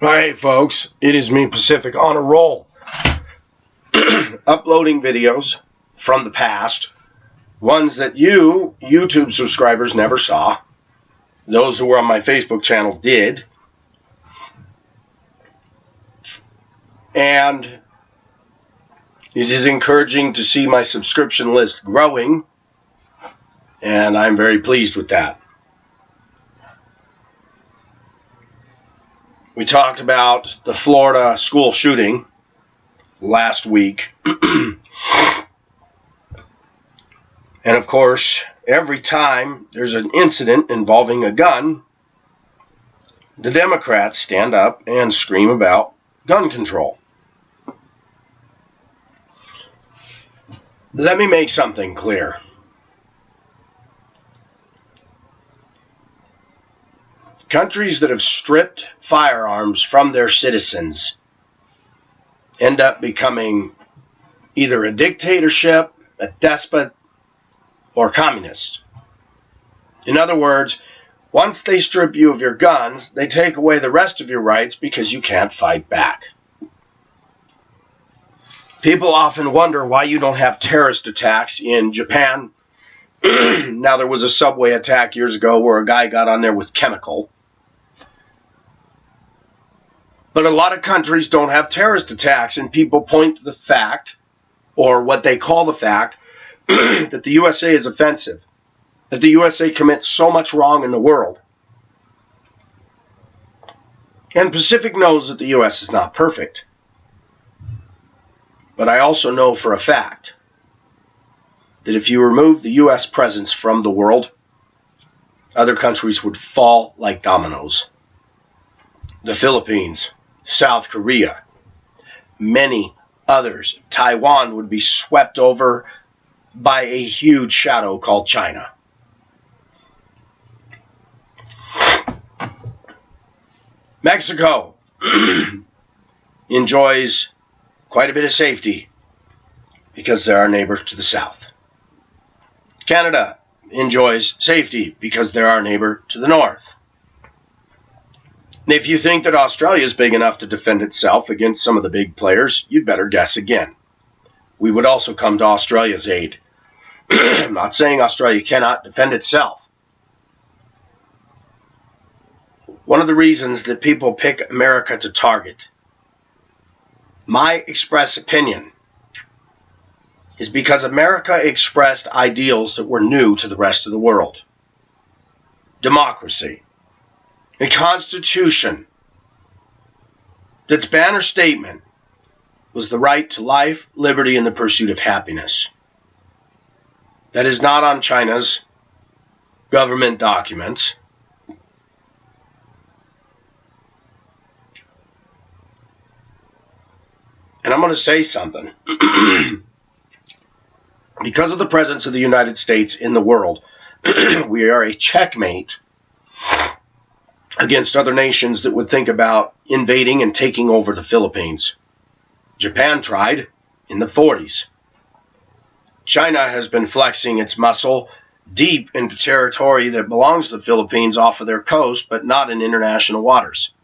Alright folks, it is me, Pacific, on a roll. Uploading videos from the past, ones that you, YouTube subscribers, never saw. Those who were on my Facebook channel did. And it is encouraging to see my subscription list growing, and I'm very pleased with that. We talked about the Florida school shooting last week. And of course, every time there's an incident involving a gun, the Democrats stand up and scream about gun control. Let me make something clear. Countries that have stripped firearms from their citizens end up becoming either a dictatorship, a despot, or communist. In other words, once they strip you of your guns, they take away the rest of your rights because you can't fight back. People often wonder why you don't have terrorist attacks in Japan. Now, there was a subway attack years ago where a guy got on there with chemical. But a lot of countries don't have terrorist attacks, and people point to the fact, or what they call the fact, that the USA is offensive, that the USA commits so much wrong in the world. And Pacific knows that the US is not perfect. But I also know for a fact that if you remove the US presence from the world, other countries would fall like dominoes. The Philippines, South Korea, many others. Taiwan would be swept over by a huge shadow called China. Mexico enjoys quite a bit of safety because they're our neighbor to the south. Canada enjoys safety because they're our neighbor to the north. If you think that Australia is big enough to defend itself against some of the big players, you'd better guess again. We would also come to Australia's aid. I'm not saying Australia cannot defend itself. One of the reasons that people pick America to target, my express opinion, is because America expressed ideals that were new to the rest of the world. Democracy. A constitution that's banner statement was the right to life, liberty, and the pursuit of happiness. That is not on China's government documents. And I'm going to say something. Because of the presence of the United States in the world, we are a checkmate against other nations that would think about invading and taking over the Philippines. Japan tried in the 40s. China has been flexing its muscle deep into territory that belongs to the Philippines off of their coast, but not in international waters.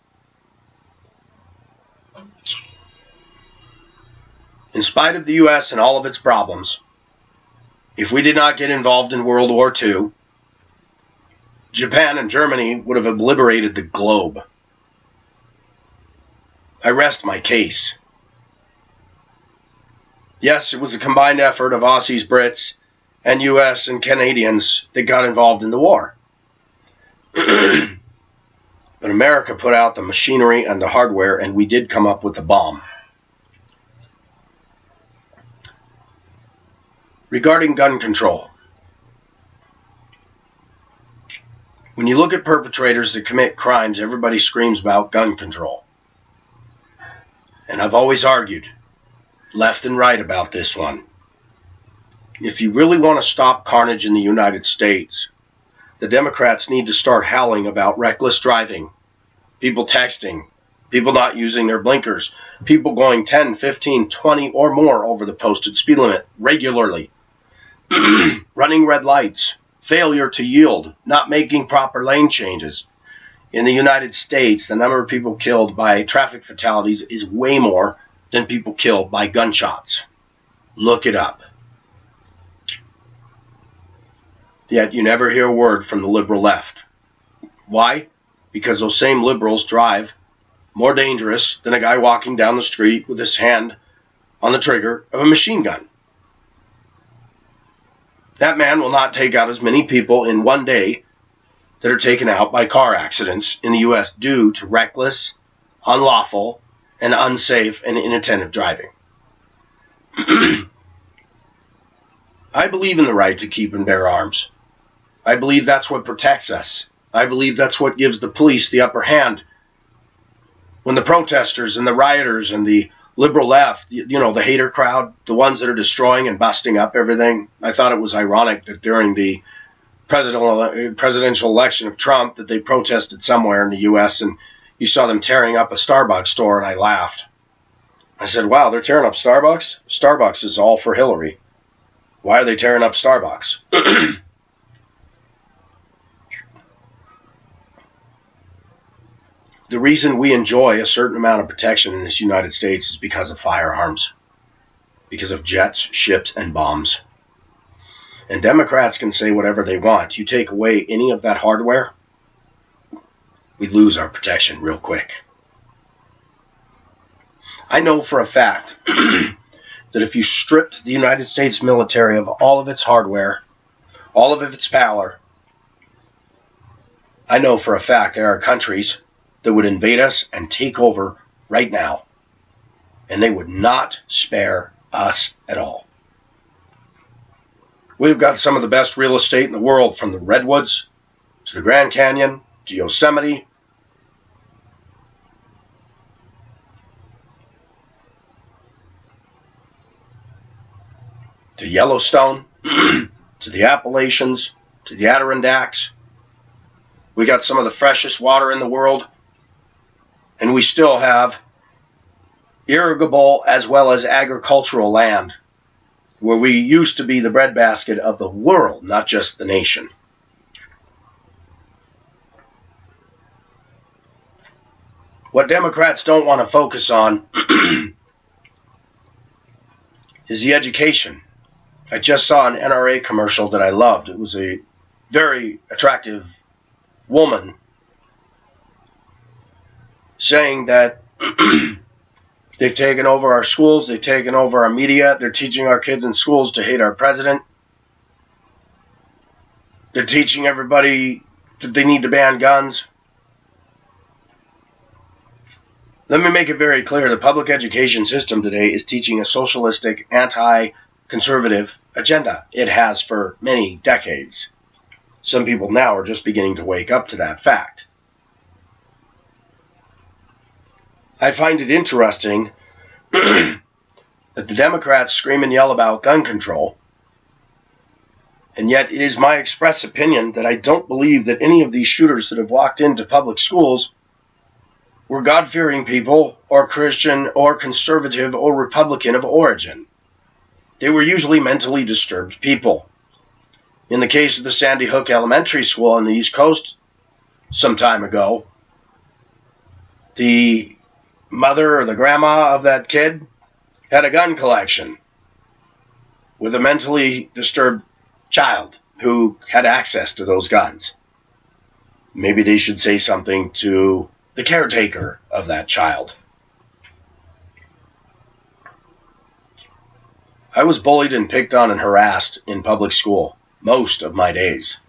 In spite of the U.S. and all of its problems, if we did not get involved in World War II, Japan and Germany would have liberated the globe. I rest my case. Yes, it was a combined effort of Aussies, Brits, and U.S. and Canadians that got involved in the war. But America put out the machinery and the hardware, and we did come up with the bomb. Regarding gun control, when you look at perpetrators that commit crimes, everybody screams about gun control. And I've always argued, left and right, about this one. If you really want to stop carnage in the United States, the Democrats need to start howling about reckless driving, people texting, people not using their blinkers, people going 10, 15, 20 or more over the posted speed limit regularly, running red lights, failure to yield, not making proper lane changes. In the United States, the number of people killed by traffic fatalities is way more than people killed by gunshots. Look it up. Yet you never hear a word from the liberal left. Why? Because those same liberals drive more dangerous than a guy walking down the street with his hand on the trigger of a machine gun. That man will not take out as many people in one day that are taken out by car accidents in the U.S. due to reckless, unlawful, and unsafe and inattentive driving. I believe in the right to keep and bear arms. I believe that's what protects us. I believe that's what gives the police the upper hand. When the protesters and the rioters and the liberal left, the hater crowd, the ones that are destroying and busting up everything, I thought it was ironic that during the presidential election of Trump that they protested somewhere in the U.S. and you saw them tearing up a Starbucks store, and I laughed. I said, wow, they're tearing up Starbucks? Starbucks is all for Hillary. Why are they tearing up Starbucks? The reason we enjoy a certain amount of protection in this United States is because of firearms, because of jets, ships, and bombs. And Democrats can say whatever they want. You take away any of that hardware, we lose our protection real quick. I know for a fact that if you stripped the United States military of all of its hardware, all of its power, I know for a fact there are countries that would invade us and take over right now, and they would not spare us at all. We've got some of the best real estate in the world, from the Redwoods to the Grand Canyon to Yosemite. To Yellowstone, to the Appalachians, to the Adirondacks. We got some of the freshest water in the world. And we still have irrigable as well as agricultural land where we used to be the breadbasket of the world, not just the nation. What Democrats don't want to focus on is the education. I just saw an NRA commercial that I loved. It was a very attractive woman saying that they've taken over our schools, they've taken over our media, they're teaching our kids in schools to hate our president. They're teaching everybody that they need to ban guns. Let me make it very clear, the public education system today is teaching a socialistic, anti-conservative agenda. It has for many decades. Some people now are just beginning to wake up to that fact. I find it interesting that the Democrats scream and yell about gun control, and yet it is my express opinion that I don't believe that any of these shooters that have walked into public schools were God-fearing people or Christian or conservative or Republican of origin. They were usually mentally disturbed people. In the case of the Sandy Hook Elementary School on the East Coast some time ago, the mother or the grandma of that kid had a gun collection with a mentally disturbed child who had access to those guns. Maybe they should say something to the caretaker of that child. I was bullied and picked on and harassed in public school most of my days.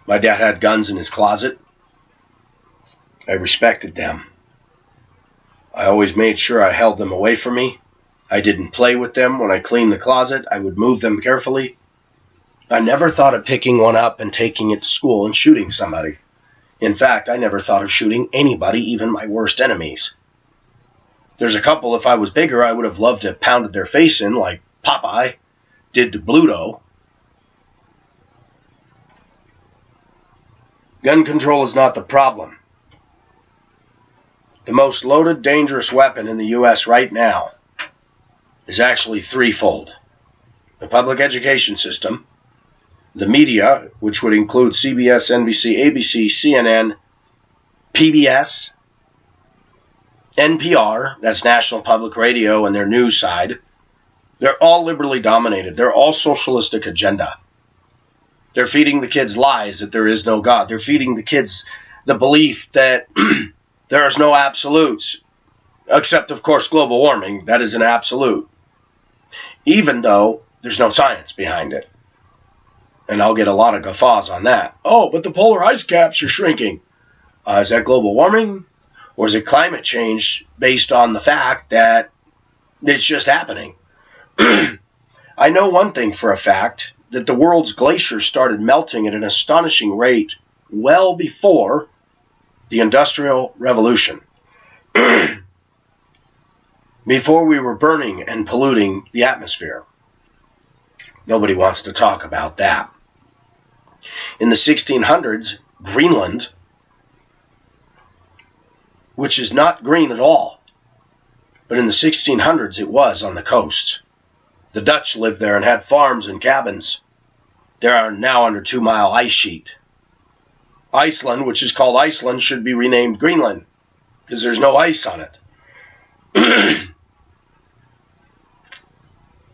My dad had guns in his closet. I respected them. I always made sure I held them away from me. I didn't play with them. When I cleaned the closet, I would move them carefully. I never thought of picking one up and taking it to school and shooting somebody. In fact, I never thought of shooting anybody, even my worst enemies. There's a couple, if I was bigger, I would have loved to have pounded their face in like Popeye did to Bluto. Gun control is not the problem. The most loaded, dangerous weapon in the U.S. right now is actually threefold. The public education system, the media, which would include CBS, NBC, ABC, CNN, PBS, NPR, that's National Public Radio and their news side, they're all liberally dominated. They're all socialistic agenda. They're feeding the kids lies that there is no God. They're feeding the kids the belief that there is no absolutes, except, of course, global warming. That is an absolute, even though there's no science behind it. And I'll get a lot of guffaws on that. Oh, but the polar ice caps are shrinking. Is that global warming? Or is it climate change based on the fact that it's just happening? I know one thing for a fact, that the world's glaciers started melting at an astonishing rate well before the Industrial Revolution. Before we were burning and polluting the atmosphere. Nobody wants to talk about that. In the 1600s, Greenland, which is not green at all, but in the 1600s it was on the coast. The Dutch lived there and had farms and cabins. They are now under 2-mile ice sheet. Iceland, which is called Iceland, should be renamed Greenland because there's no ice on it.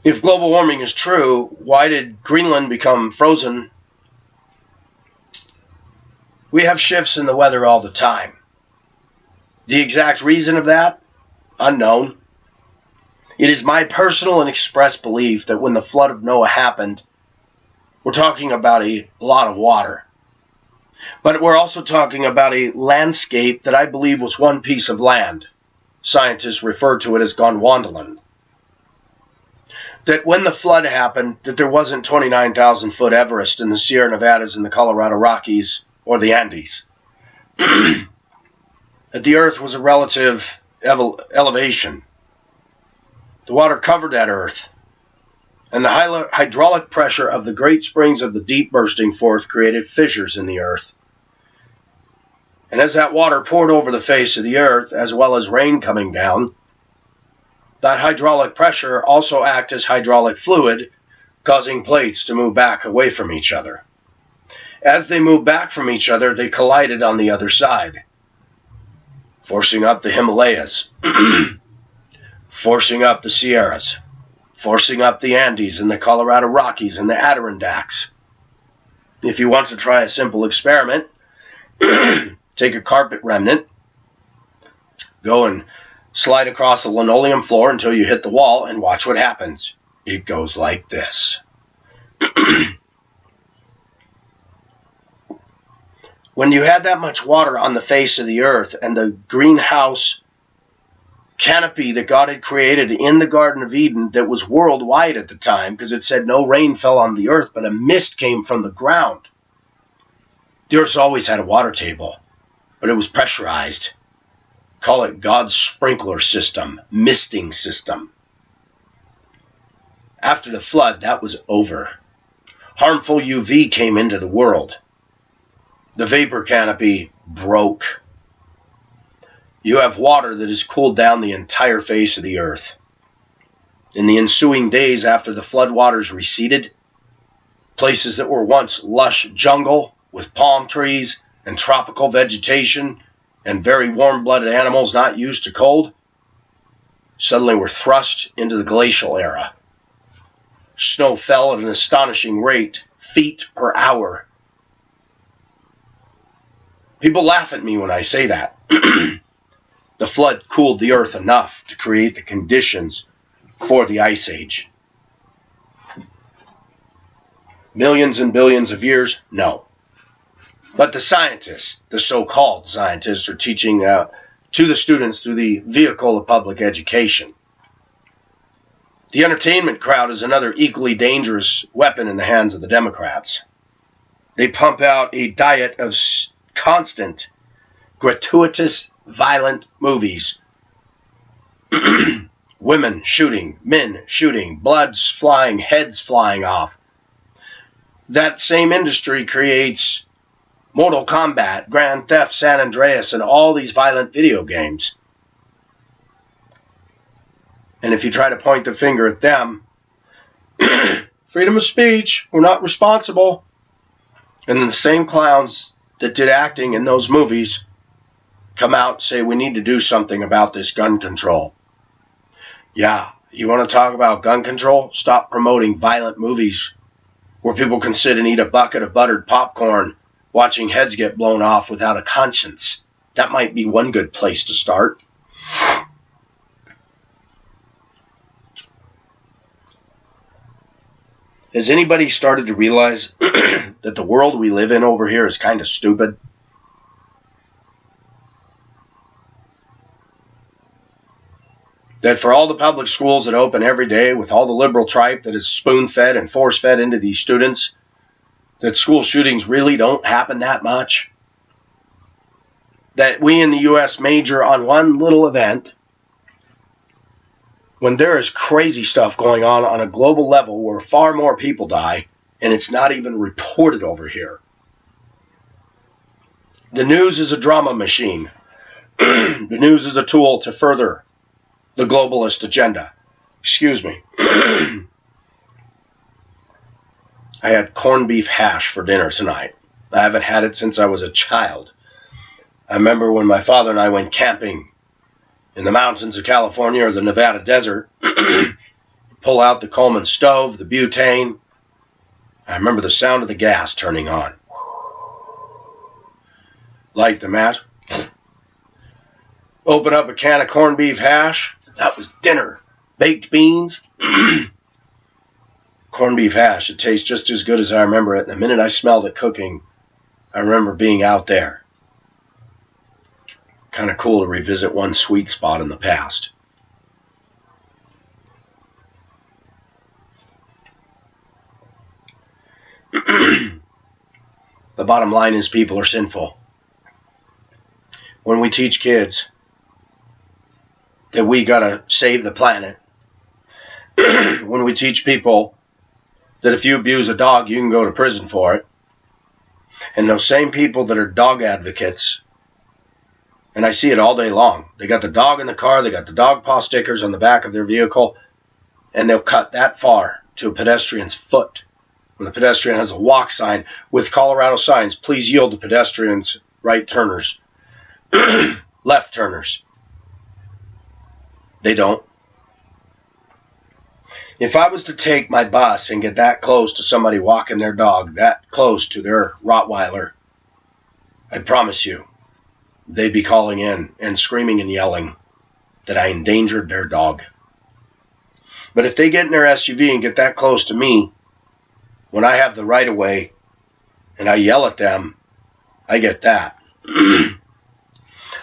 If global warming is true, why did Greenland become frozen? We have shifts in the weather all the time. The exact reason of that? Unknown. It is my personal and express belief that when the flood of Noah happened, we're talking about a lot of water. But we're also talking about a landscape that I believe was one piece of land. Scientists refer to it as Gondwanaland. That when the flood happened, that there wasn't 29,000-foot Everest in the Sierra Nevadas and the Colorado Rockies or the Andes. That the earth was a relative elevation. The water covered that earth. And the hydraulic pressure of the great springs of the deep bursting forth created fissures in the earth. And as that water poured over the face of the earth, as well as rain coming down, that hydraulic pressure also acted as hydraulic fluid, causing plates to move back away from each other. As they moved back from each other, they collided on the other side, forcing up the Himalayas, forcing up the Sierras, forcing up the Andes and the Colorado Rockies and the Adirondacks. If you want to try a simple experiment, take a carpet remnant, go and slide across the linoleum floor until you hit the wall and watch what happens. It goes like this. When you had that much water on the face of the earth and the greenhouse canopy that God had created in the Garden of Eden that was worldwide at the time, because it said no rain fell on the earth, but a mist came from the ground. The earth's always had a water table, but it was pressurized. Call it God's sprinkler system, misting system. After the flood, that was over. Harmful UV came into the world. The vapor canopy broke. You have water that has cooled down the entire face of the earth. In the ensuing days after the floodwaters receded, places that were once lush jungle with palm trees and tropical vegetation and very warm-blooded animals not used to cold, suddenly were thrust into the glacial era. Snow fell at an astonishing rate, feet per hour. People laugh at me when I say that. The flood cooled the earth enough to create the conditions for the Ice Age. Millions and billions of years? No. But the scientists, the so-called scientists, are teaching to the students through the vehicle of public education. The entertainment crowd is another equally dangerous weapon in the hands of the Democrats. They pump out a diet of constant, gratuitous, violent movies. Women shooting, men shooting, bloods flying, heads flying off. That same industry creates Mortal Kombat, Grand Theft, San Andreas, and all these violent video games. And if you try to point the finger at them, freedom of speech, we're not responsible. And then the same clowns that did acting in those movies come out and say we need to do something about this gun control. Yeah, you want to talk about gun control? Stop promoting violent movies where people can sit and eat a bucket of buttered popcorn watching heads get blown off without a conscience. That might be one good place to start. Has anybody started to realize that the world we live in over here is kind of stupid? That for all the public schools that open every day with all the liberal tripe that is spoon-fed and force-fed into these students, that school shootings really don't happen that much? That we in the U.S. major on one little event when there is crazy stuff going on a global level where far more people die, and it's not even reported over here. The news is a drama machine. The news is a tool to further the globalist agenda. Excuse me. I had corned beef hash for dinner tonight. I haven't had it since I was a child. I remember when my father and I went camping in the mountains of California or the Nevada desert. Pull out the Coleman stove, the butane. I remember the sound of the gas turning on. Light the match. Open up a can of corned beef hash. That was dinner. Baked beans. Corned beef hash. It tastes just as good as I remember it. And the minute I smelled it cooking, I remember being out there. Kind of cool to revisit one sweet spot in the past. The bottom line is people are sinful. When we teach kids that we gotta save the planet, when we teach people that if you abuse a dog, you can go to prison for it, and those same people that are dog advocates, and I see it all day long. They got the dog in the car, they got the dog paw stickers on the back of their vehicle, and they'll cut that far to a pedestrian's foot. When the pedestrian has a walk sign with Colorado signs, please yield to pedestrians, right turners, left turners. They don't. If I was to take my bus and get that close to somebody walking their dog, that close to their Rottweiler, I promise you, they'd be calling in and screaming and yelling that I endangered their dog. But if they get in their SUV and get that close to me, when I have the right of way and I yell at them, I get that.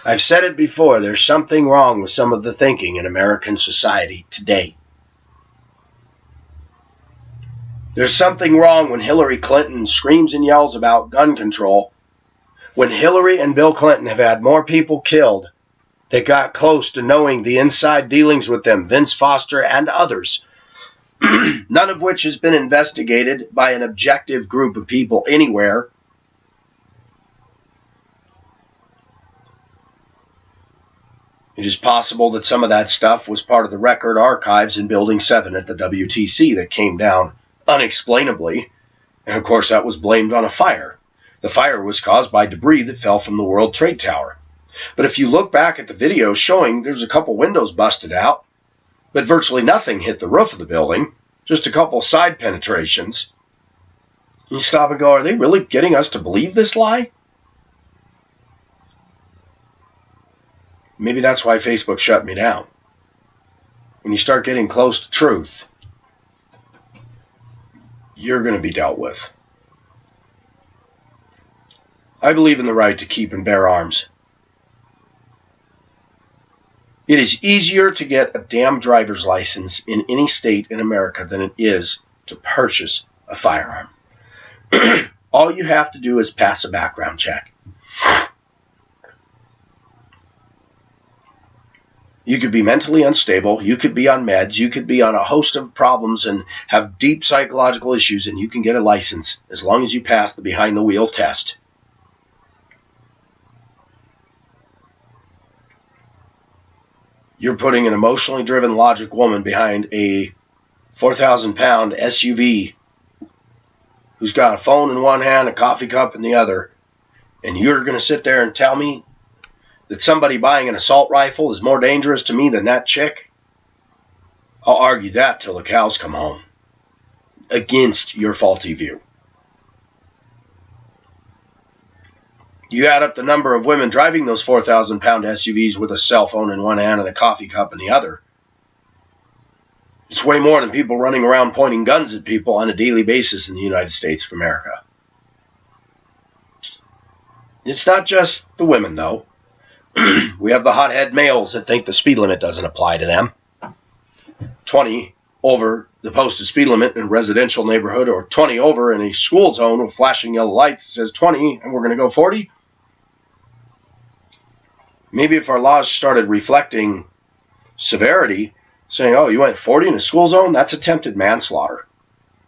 I've said it before, there's something wrong with some of the thinking in American society today. There's something wrong when Hillary Clinton screams and yells about gun control, when Hillary and Bill Clinton have had more people killed that got close to knowing the inside dealings with them, Vince Foster and others, none of which has been investigated by an objective group of people anywhere. It is possible that some of that stuff was part of the record archives in Building 7 at the WTC that came down unexplainably, and of course that was blamed on a fire. The fire was caused by debris that fell from the World Trade Tower. But if you look back at the video showing there's a couple windows busted out, but virtually nothing hit the roof of the building, just a couple side penetrations, you stop and go, are they really getting us to believe this lie? Maybe that's why Facebook shut me down. When you start getting close to truth, you're going to be dealt with. I believe in the right to keep and bear arms. It is easier to get a damn driver's license in any state in America than it is to purchase a firearm. All you have to do is pass a background check. You could be mentally unstable, you could be on meds, you could be on a host of problems and have deep psychological issues, and you can get a license as long as you pass the behind-the-wheel test. You're putting an emotionally driven logic woman behind a 4,000-pound SUV who's got a phone in one hand, a coffee cup in the other, and you're going to sit there and tell me that somebody buying an assault rifle is more dangerous to me than that chick? I'll argue that till the cows come home against your faulty view. You add up the number of women driving those 4,000-pound SUVs with a cell phone in one hand and a coffee cup in the other. It's way more than people running around pointing guns at people on a daily basis in the United States of America. It's not just the women, though. We have the hothead males that think the speed limit doesn't apply to them. 20 over the posted speed limit in a residential neighborhood, or 20 over in a school zone with flashing yellow lights that says 20 and we're going to go 40. Maybe if our laws started reflecting severity, saying, oh, you went 40 in a school zone? That's attempted manslaughter.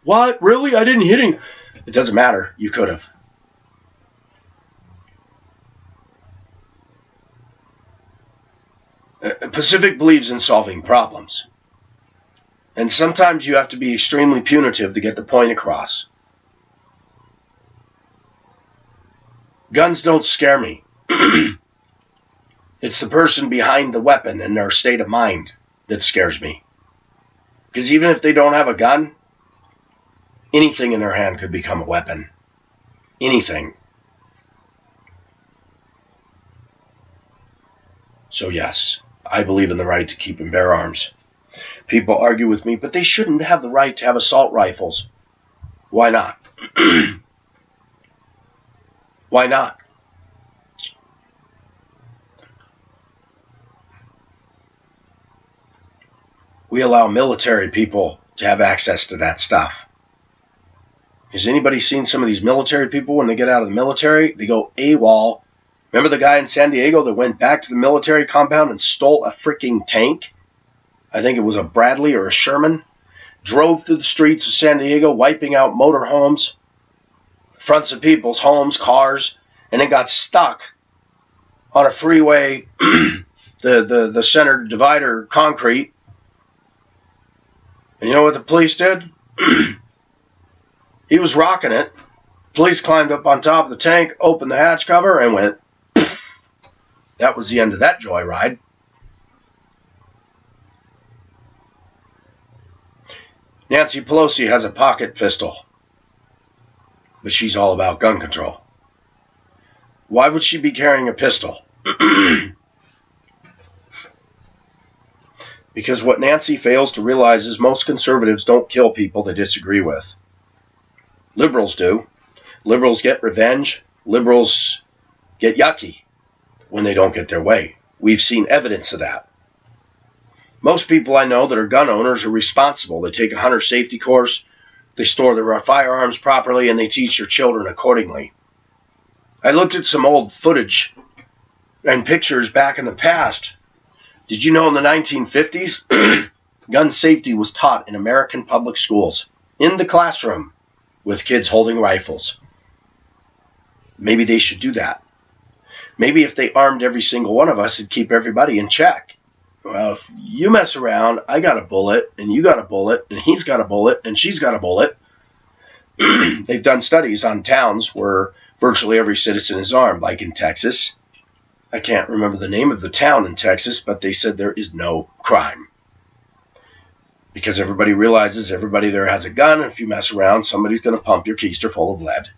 What? Really? I didn't hit him. It doesn't matter. You could have. Pacific believes in solving problems. And sometimes you have to be extremely punitive to get the point across. Guns don't scare me. It's the person behind the weapon and their state of mind that scares me. Because even if they don't have a gun, anything in their hand could become a weapon. Anything. So yes, I believe in the right to keep and bear arms. People argue with me, but they shouldn't have the right to have assault rifles. Why not? Why not? We allow military people to have access to that stuff. Has anybody seen some of these military people when they get out of the military? They go AWOL. Remember the guy in San Diego that went back to the military compound and stole a freaking tank? I think it was a Bradley or a Sherman. Drove through the streets of San Diego, wiping out motorhomes, fronts of people's homes, cars, and then got stuck on a freeway, the center divider concrete. And you know what the police did? He was rocking it. Police climbed up on top of the tank, opened the hatch cover, and went. That was the end of that joyride. Nancy Pelosi has a pocket pistol, but she's all about gun control. Why would she be carrying a pistol? Because what Nancy fails to realize is most conservatives don't kill people they disagree with. Liberals do. Liberals get revenge. Liberals get yucky when they don't get their way. We've seen evidence of that. Most people I know that are gun owners are responsible. They take a hunter safety course, they store their firearms properly, and they teach their children accordingly. I looked at some old footage and pictures back in the past. Did you know in the 1950s, gun safety was taught in American public schools, in the classroom, with kids holding rifles? Maybe they should do that. Maybe if they armed every single one of us, it'd keep everybody in check. Well, if you mess around, I got a bullet, and you got a bullet, and he's got a bullet, and she's got a bullet. They've done studies on towns where virtually every citizen is armed, like in Texas. I can't remember the name of the town in Texas, but they said there is no crime. Because everybody realizes everybody there has a gun, and if you mess around, somebody's going to pump your keister full of lead.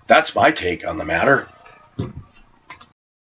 That's my take on the matter.